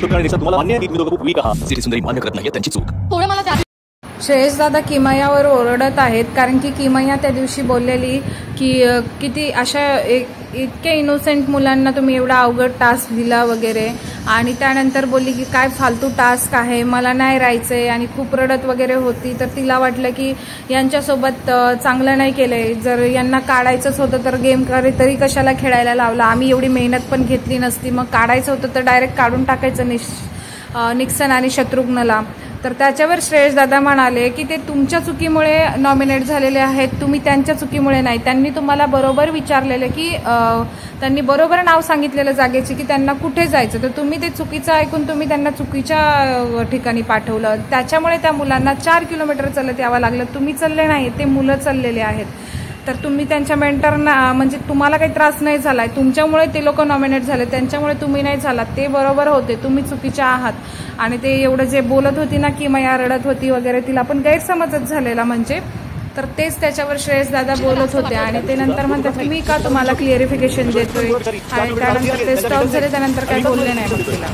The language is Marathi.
तुम्हाला मान्य आहे की तुम्ही दोघं खूप वीक आहात. सिटी सुंदरी मान्य करत नाहीये त्यांची चूक. थोडं मला श्रेयस दादा किमयावर ओरडत आहेत, कारण की किमया त्या दिवशी बोललेली की किती अशा इतक्या इनोसेंट मुलांना तुम्ही एवढा अवघड टास्क दिला वगैरे, आणि त्यानंतर बोलली की काय फालतू टास्क आहे, मला नाही राहायचंय, आणि खूप रडत वगैरे होती. तर तिला वाटलं की यांच्यासोबत चांगलं नाही केलंय, जर यांना काढायचंच होतं तर गेम तरी कशाला खेळायला लावला, आम्ही एवढी मेहनत पण घेतली नसती, मग काढायचं होतं तर डायरेक्ट काढून टाकायचं निक्सन आणि शत्रुघ्नला. तर त्याच्यावर श्रेयस दादा म्हणाले की ते तुमच्या चुकीमुळे नॉमिनेट झालेले आहेत, तुम्ही त्यांच्या चुकीमुळे नाही. त्यांनी तुम्हाला बरोबर विचारलेलं की त्यांनी बरोबर नाव सांगितलेलं जागेची की त्यांना कुठे जायचं, तर तुम्ही ते चुकीचं ऐकून तुम्ही त्यांना चुकीच्या ठिकाणी पाठवलं. त्याच्यामुळे त्या मुलांना 4 किलोमीटर चालत यावं लागलं. तुम्ही चालले नाही, ते मुलं चाललेले आहेत. तर तुम्ही त्यांच्या मेंटरना, म्हणजे तुम्हाला काही त्रास नाही झालाय, तुमच्यामुळे ते लोक नॉमिनेट झाले, त्यांच्यामुळे तुम्ही नाही झालात. ते बरोबर होते, तुम्ही चुकीच्या आहात. आणि ते एवढं जे बोलत होती ना की मया रडत होती वगैरे, तिला पण गैरसमजच झालेला म्हणजे. तर तेच त्याच्यावर श्रेयस दादा बोलत होते, आणि ते नंतर म्हणतात की मी का तुम्हाला क्लिअरिफिकेशन देतोय, आणि त्यानंतर ते स्टॉप झाले, त्यानंतर काही बोलले नाही मग तिला.